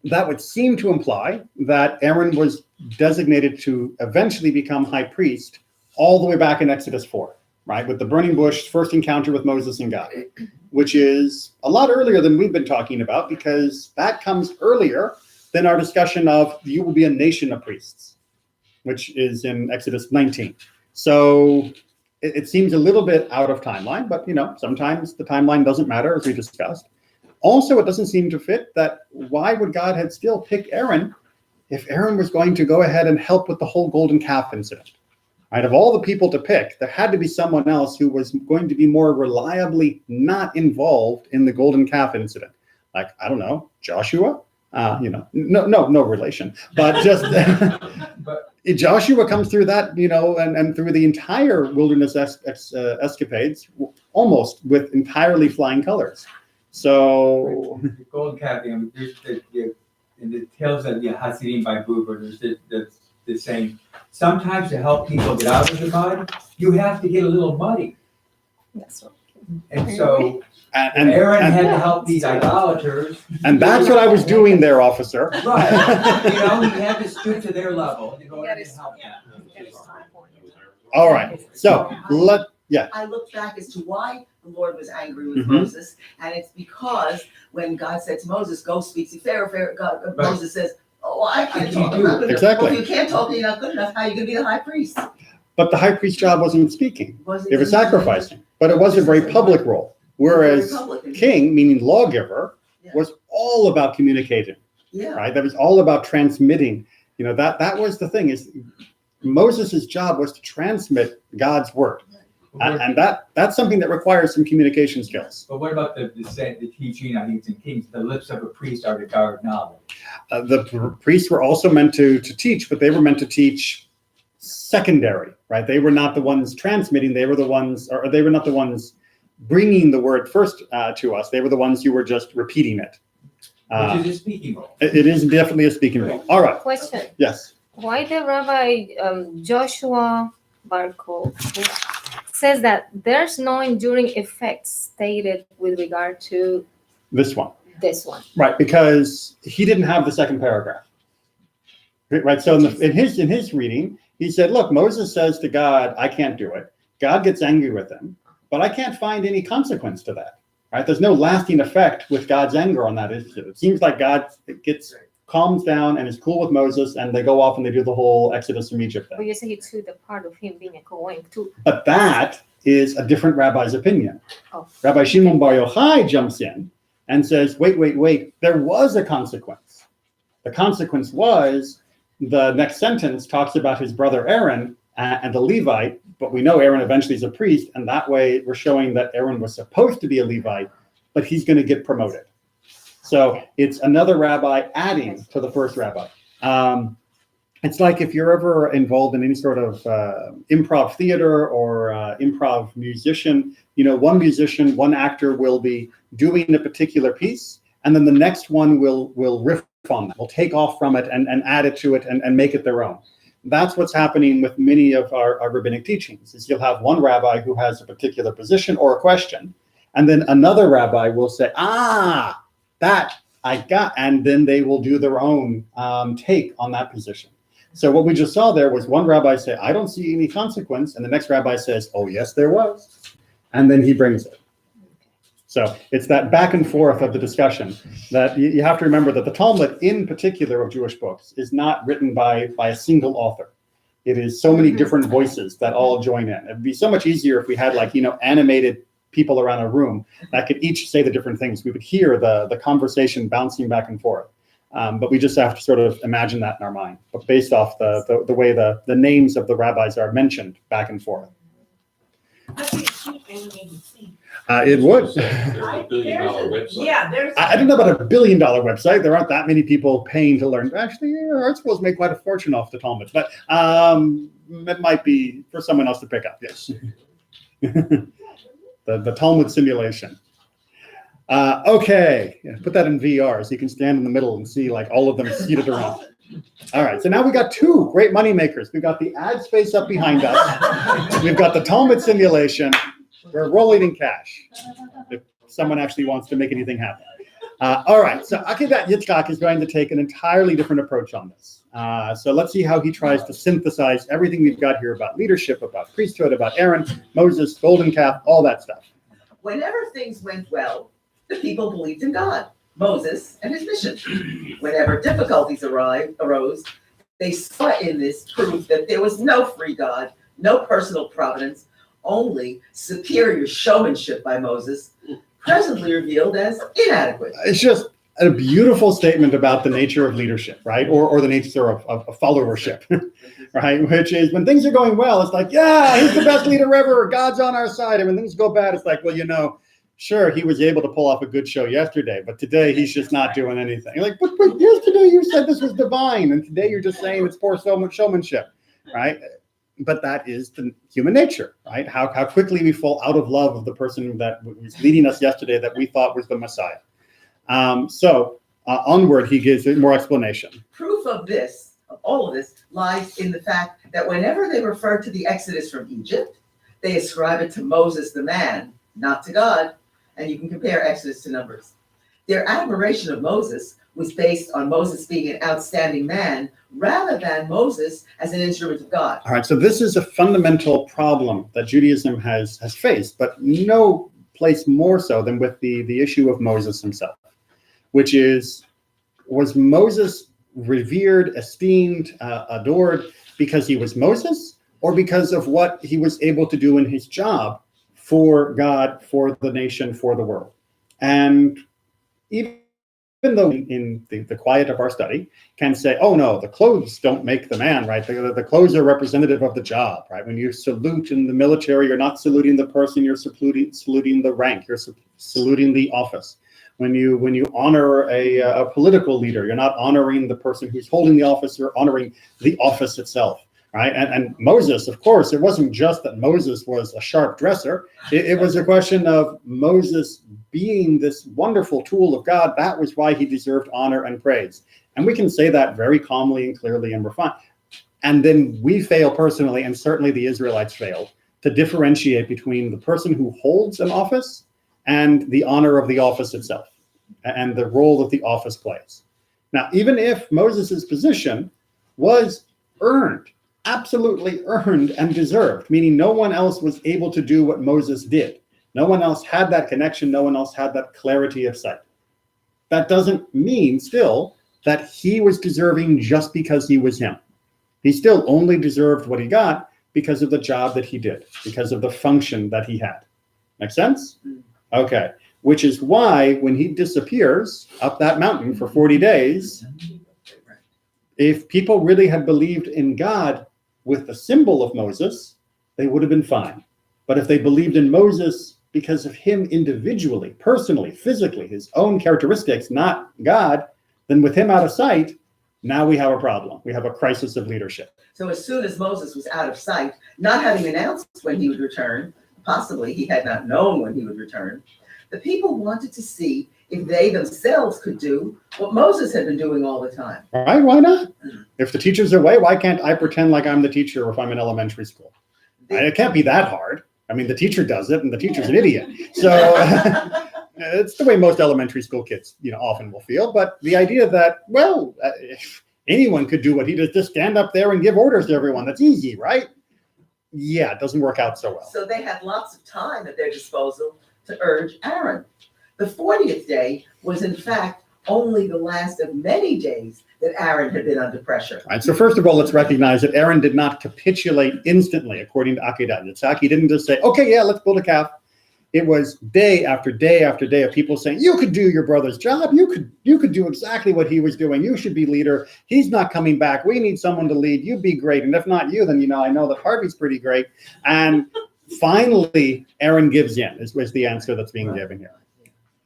that would seem to imply that Aaron was designated to eventually become high priest all the way back in Exodus 4, right? With the burning bush, first encounter with Moses and God, which is a lot earlier than we've been talking about, because that comes earlier than our discussion of you will be a nation of priests, which is in Exodus 19. So it seems a little bit out of timeline, but sometimes the timeline doesn't matter, as we discussed. Also, it doesn't seem to fit that why would God have still picked Aaron if Aaron was going to go ahead and help with the whole golden calf incident? Right? Of all the people to pick, there had to be someone else who was going to be more reliably not involved in the golden calf incident. Like, I don't know, Joshua? No relation, but just Joshua comes through that, and through the entire wilderness escapades, almost with entirely flying colors. So the golden calf, there's in the tales of the Hasidim by Buber, there's the saying, sometimes to help people get out of the mud, you have to get a little muddy. That's right. And so and Aaron had to help these idolaters. And that's what I was doing there, officer. Right. He had to stoop to their level to go and help them. All right. So I look back as to why the Lord was angry with Mhm. Moses, and it's because when God said to Moses, "Go speak to Pharaoh," Moses says, "Oh, I can't talk. I'm not good enough." Exactly. Well, if you can't talk, you're not good enough. How are you going to be the high priest? But the high priest job wasn't speaking; Wasn't it was sacrificing. But it was a very public role. Whereas Republican. king, meaning lawgiver, Yeah. was all about communicating. Yeah. Right? That was all about transmitting. That was the thing. Is Moses' job was to transmit God's word. And that's something that requires some communication skills. But what about the teaching, I think it's in Kings, the lips of a priest are to guard knowledge? The priests were also meant to teach, but they were meant to teach secondary, right? They were not the ones transmitting. They were the ones, or they were not the ones bringing the word first to us. They were the ones who were just repeating it. Which is a speaking role. It is definitely a speaking role. All right. Question. Yes. Why the Rabbi Joshua Barko says that there's no enduring effect stated with regard to This one. this one? Right, because he didn't have the second paragraph. Right. So in his reading, he said, "Look, Moses says to God, I can't do it. God gets angry with him, but I can't find any consequence to that. Right? There's no lasting effect with God's anger on that issue. It seems like God calms down and is cool with Moses, and they go off and they do the whole Exodus from Egypt But thing. you say he took the part of him being a Kohen too. But that is a different rabbi's opinion. Oh. Rabbi Shimon Bar Yochai jumps in and says, wait, there was a consequence. The consequence was the next sentence talks about his brother Aaron and the Levite, but we know Aaron eventually is a priest, and that way we're showing that Aaron was supposed to be a Levite, but he's going to get promoted. So it's another rabbi adding to the first rabbi. It's like if you're ever involved in any sort of improv theater or improv musician, one actor will be doing a particular piece, and then the next one will riff on that, will take off from it and add it to it and make it their own. that's what's happening with many of our rabbinic teachings, is you'll have one rabbi who has a particular position or a question, and then another rabbi will say, that I got, and then they will do their own take on that position. So what we just saw there was one rabbi say, I don't see any consequence, and the next rabbi says, oh, yes, there was. And then he brings it. So it's that back and forth of the discussion that you have to remember that the Talmud, in particular of Jewish books, is not written by a single author. It is so many different voices that all join in. It'd be so much easier if we had animated people around a room that could each say the different things. We would hear the conversation bouncing back and forth. But we just have to sort of imagine that in our mind, but based off the way the names of the rabbis are mentioned back and forth. It would. There's a $1 billion website. Yeah, there's. I don't know about $1 billion website. There aren't that many people paying to learn. Actually, art schools make quite a fortune off the Talmud, but it might be for someone else to pick up. Yes. the Talmud simulation. Okay, put that in VR so you can stand in the middle and see all of them seated around. All right, so now we got two great money makers. We've got the ad space up behind us. We've got the Talmud simulation. We're rolling in cash if someone actually wants to make anything happen. All right, so Akidat Yitzchak is going to take an entirely different approach on this. So let's see how he tries to synthesize everything we've got here about leadership, about priesthood, about Aaron, Moses, golden calf, all that stuff. Whenever things went well, the people believed in God, Moses, and his mission. Whenever difficulties arose, they saw in this proof that there was no free God, no personal providence, only superior showmanship by Moses, presently revealed as inadequate. It's just a beautiful statement about the nature of leadership, right? Or the nature of followership, right? Which is when things are going well, it's like, yeah, he's the best leader ever. God's on our side. And when things go bad, it's like, well, sure, he was able to pull off a good show yesterday, but today he's just not doing anything. You're like, but yesterday you said this was divine, and today you're just saying it's poor showmanship, right? But that is the human nature, right? How quickly we fall out of love of the person that was leading us yesterday that we thought was the Messiah. Onward, he gives more explanation. Proof of all of this, lies in the fact that whenever they refer to the Exodus from Egypt, they ascribe it to Moses the man, not to God. And you can compare Exodus to Numbers. Their admiration of Moses was based on Moses being an outstanding man rather than Moses as an instrument of God. All right, so this is a fundamental problem that Judaism has faced, but no place more so than with the issue of Moses himself, which is, was Moses revered, esteemed, adored because he was Moses, or because of what he was able to do in his job for God, for the nation, for the world? And even though in the quiet of our study can say, oh no, the clothes don't make the man, right? The clothes are representative of the job, right? When you salute in the military, you're not saluting the person, you're saluting the rank, you're saluting the office. When you honor a political leader, you're not honoring the person who's holding the office, you're honoring the office itself. Right. And Moses, of course, it wasn't just that Moses was a sharp dresser. It was a question of Moses being this wonderful tool of God. That was why he deserved honor and praise. And we can say that very calmly and clearly, and we're fine. And then we fail personally, and certainly the Israelites failed, to differentiate between the person who holds an office and the honor of the office itself and the role that the office plays. Now, even if Moses's position was earned, absolutely earned and deserved, meaning no one else was able to do what Moses did. No one else had that connection. No one else had that clarity of sight. That doesn't mean still that he was deserving just because he was him. He still only deserved what he got because of the job that he did, because of the function that he had. Make sense? Okay. Which is why when he disappears up that mountain for 40 days, if people really had believed in God with the symbol of Moses, they would have been fine. But if they believed in Moses because of him individually, personally, physically, his own characteristics, not God, then with him out of sight, now we have a problem. We have a crisis of leadership. So as soon as Moses was out of sight, not having announced when he would return, possibly he had not known when he would return, the people wanted to see if they themselves could do what Moses had been doing all the time. All right, why not? If the teacher's away, why can't I pretend like I'm the teacher if I'm in elementary school? It can't be that hard. I mean, the teacher does it, and the teacher's an idiot. So it's the way most elementary school kids, often will feel. But the idea that, well, anyone could do what he does, just stand up there and give orders to everyone. That's easy, right? Yeah, it doesn't work out so well. So they had lots of time at their disposal to urge Aaron. The 40th day was, in fact, only the last of many days that Aaron had been under pressure. All right, so first of all, let's recognize that Aaron did not capitulate instantly, according to Akedah Yitzhak. He didn't just say, okay, yeah, let's build a calf. It was day after day after day of people saying, you could do your brother's job. You could do exactly what he was doing. You should be leader. He's not coming back. We need someone to lead. You'd be great. And if not you, then, I know that Harvey's pretty great. And finally, Aaron gives in, is the answer that's being given here.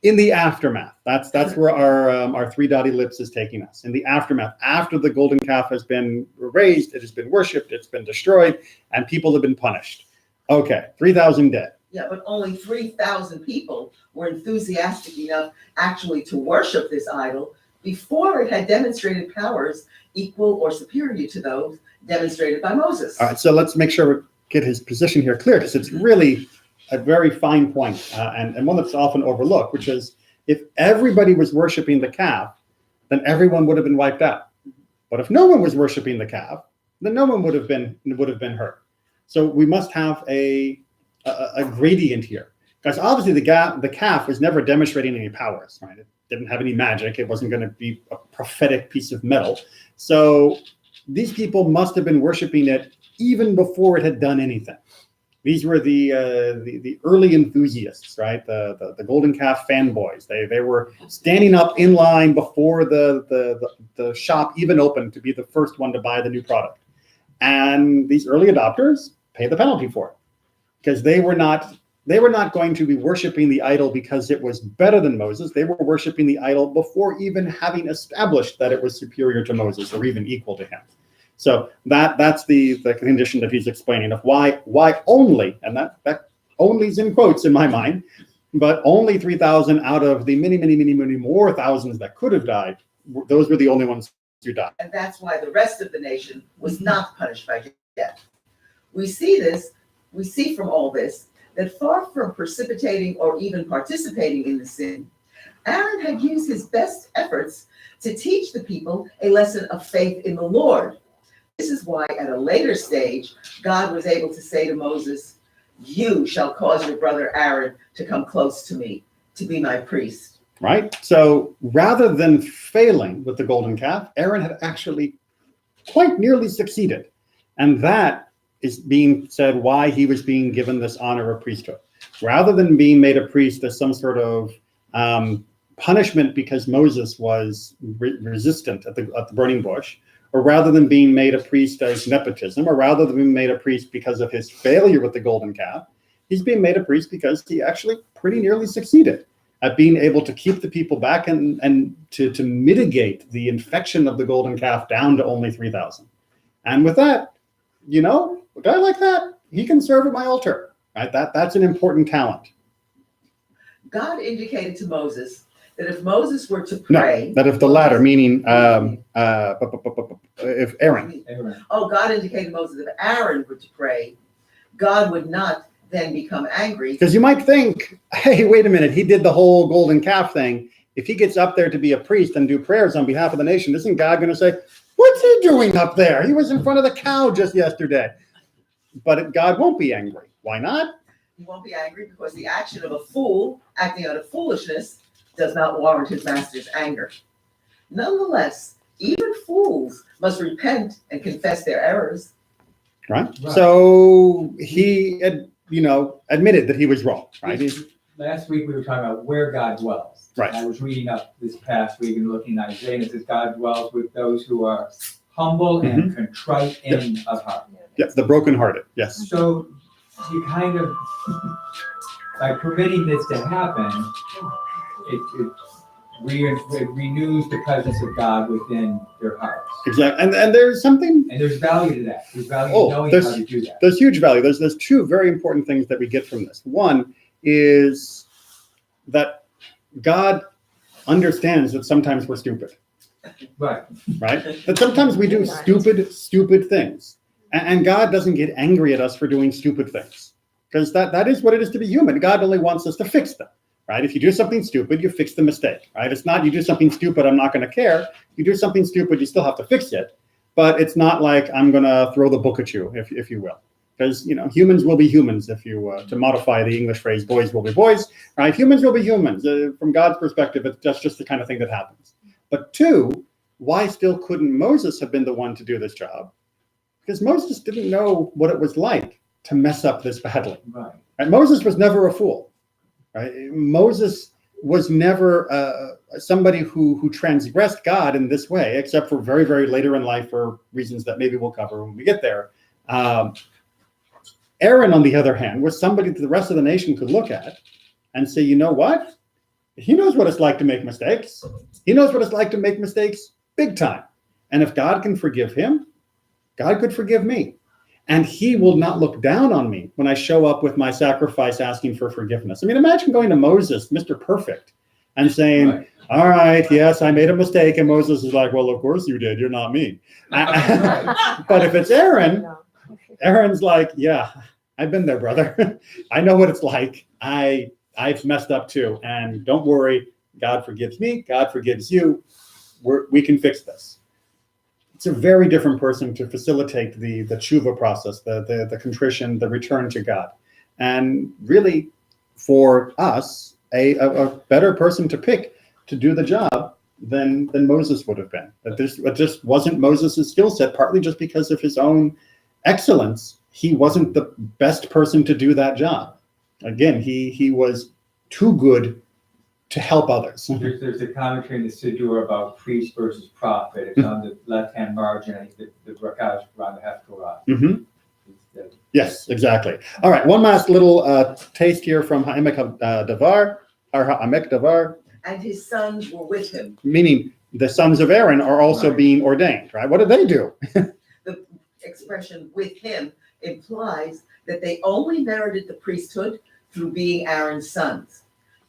In the aftermath, that's where our three-dotted ellipse is taking us. In the aftermath, after the golden calf has been raised, it has been worshipped, it's been destroyed, and people have been punished. Okay, 3,000 dead. Yeah, but only 3,000 people were enthusiastic enough actually to worship this idol before it had demonstrated powers equal or superior to those demonstrated by Moses. All right, so let's make sure we get his position here clear, because it's really a very fine point, and one that's often overlooked, which is if everybody was worshiping the calf, then everyone would have been wiped out. But if no one was worshiping the calf, then no one would have been hurt. So we must have a gradient here, because obviously the calf was never demonstrating any powers, right? It didn't have any magic. It wasn't going to be a prophetic piece of metal. So these people must have been worshiping it even before it had done anything. These were the early enthusiasts, right? The golden calf fanboys. They were standing up in line before the shop even opened to be the first one to buy the new product. And these early adopters pay the penalty for it, because they were not going to be worshiping the idol because it was better than Moses. They were worshiping the idol before even having established that it was superior to Moses or even equal to him. So that's the condition that he's explaining of why only, and that only is in quotes in my mind, but only 3,000 out of the many more thousands that could have died, those were the only ones who died. And that's why the rest of the nation was not punished by death. We see from all this that far from precipitating or even participating in the sin, Aaron had used his best efforts to teach the people a lesson of faith in the Lord. This is why at a later stage, God was able to say to Moses, you shall cause your brother Aaron to come close to me, to be my priest. Right? So rather than failing with the golden calf, Aaron had actually quite nearly succeeded. And that is being said why he was being given this honor of priesthood. Rather than being made a priest as some sort of punishment because Moses was resistant at the burning bush, or rather than being made a priest as nepotism, or rather than being made a priest because of his failure with the golden calf, he's being made a priest because he actually pretty nearly succeeded at being able to keep the people back and to mitigate the infection of the golden calf down to only 3,000. And with that, a guy like that, he can serve at my altar, right? That's an important talent. God indicated to Moses that if Moses were to pray... No, that if the latter, meaning if Aaron. Oh, God indicated to Moses that if Aaron were to pray, God would not then become angry. Because you might think, hey, wait a minute, he did the whole golden calf thing. If he gets up there to be a priest and do prayers on behalf of the nation, isn't God going to say, what's he doing up there? He was in front of the cow just yesterday. But God won't be angry. Why not? He won't be angry because the action of a fool acting out of foolishness does not warrant his master's anger. Nonetheless, even fools must repent and confess their errors. Right? So he, admitted that he was wrong. Right? Last week we were talking about where God dwells. Right. I was reading up this past week and looking at Isaiah, and it says God dwells with those who are humble and contrite in of heart. Yes, the brokenhearted. Yes. So you kind of, by permitting this to happen, it renews the presence of God within their hearts. Exactly. And there's something. And there's value to that. There's value in knowing how to do that. There's huge value. There's two very important things that we get from this. One is that God understands that sometimes we're stupid, Right. right? That sometimes we do stupid things. And God doesn't get angry at us for doing stupid things, because that is what it is to be human. God only wants us to fix them, right? If you do something stupid, you fix the mistake, right? It's not you do something stupid, I'm not going to care. You do something stupid, you still have to fix it. But it's not like I'm going to throw the book at you, if you will. Because, humans will be humans, if you, to modify the English phrase, boys will be boys, right? Humans will be humans. From God's perspective, that's just the kind of thing that happens. But two, why still couldn't Moses have been the one to do this job? Because Moses didn't know what it was like to mess up this badly. Right. Right? Moses was never a fool. Right? Moses was never somebody who transgressed God in this way, except for very, very later in life for reasons that maybe we'll cover when we get there. Aaron, on the other hand, was somebody that the rest of the nation could look at and say, you know what? He knows what it's like to make mistakes. He knows what it's like to make mistakes big time. And if God can forgive him, God could forgive me. And he will not look down on me when I show up with my sacrifice asking for forgiveness. I mean, imagine going to Moses, Mr. Perfect, and saying, Right. all right, yes, I made a mistake. And Moses is like, well, of course you did. You're not me. But if it's Aaron, Aaron's like, yeah, I've been there, brother. I know what it's like. I've messed up too. And don't worry, God forgives me. God forgives you. We can fix this. It's a very different person to facilitate the tshuva process, the contrition, the return to God. And really, for us, a better person to pick to do the job than Moses would have been. That this just wasn't Moses' skill set, partly just because of his own excellence. He wasn't the best person to do that job. Again, he was too good to help others. There's a commentary in the Siddur about priest versus prophet. It's on the left-hand margin. I think the Rakaj around the Haftorah. Mm-hmm. Yes, exactly. All right, one last little taste here from Ha'emek Davar, or Ha'emek Davar. And his sons were with him. Meaning the sons of Aaron are also being ordained, right? What did they do? The expression with him implies that they only merited the priesthood through being Aaron's sons.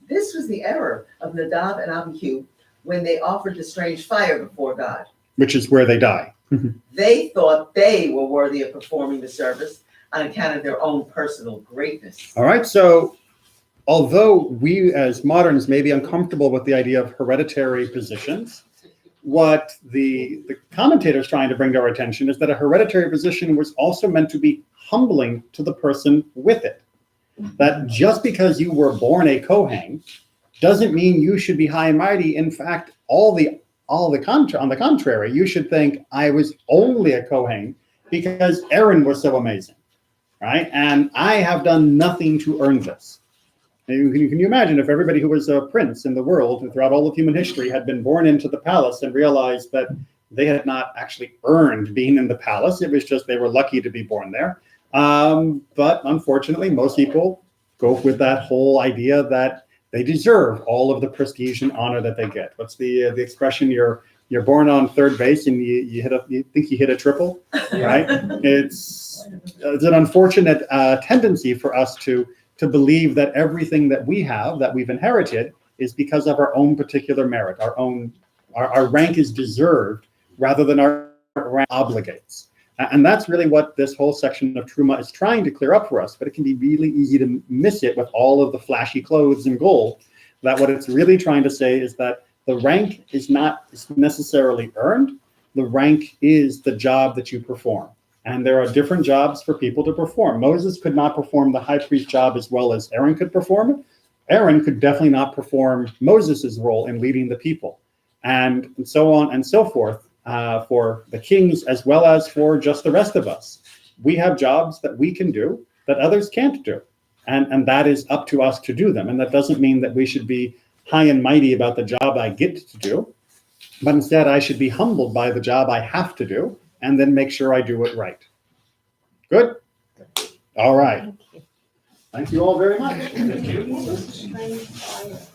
This was the error of Nadab and Abihu when they offered the strange fire before God. Which is where they die. They thought they were worthy of performing the service on account of their own personal greatness. All right, so although we as moderns may be uncomfortable with the idea of hereditary positions, what the commentator is trying to bring to our attention is that a hereditary position was also meant to be humbling to the person with it. That just because you were born a Kohen doesn't mean you should be high and mighty. In fact, on the contrary, you should think I was only a Kohen because Aaron was so amazing, right? And I have done nothing to earn this. Can you imagine if everybody who was a prince in the world throughout all of human history had been born into the palace and realized that they had not actually earned being in the palace? It was just they were lucky to be born there. But unfortunately, most people go with that whole idea that they deserve all of the prestige and honor that they get. What's the expression? You're born on third base and you think you hit a triple, right? It's an unfortunate tendency for us to believe that everything that we have, that we've inherited, is because of our own particular merit. Our rank is deserved rather than our rank obligates. And that's really what this whole section of Truma is trying to clear up for us, but it can be really easy to miss it with all of the flashy clothes and gold. That what it's really trying to say is that the rank is not necessarily earned. The rank is the job that you perform. And there are different jobs for people to perform. Moses could not perform the high priest job as well as Aaron could perform it. Aaron could definitely not perform Moses' role in leading the people, and so on and so forth. For the kings as well as for just the rest of us. We have jobs that we can do that others can't do. And that is up to us to do them. And that doesn't mean that we should be high and mighty about the job I get to do, but instead I should be humbled by the job I have to do and then make sure I do it right. Good? All right. Thank you all very much. Thank you.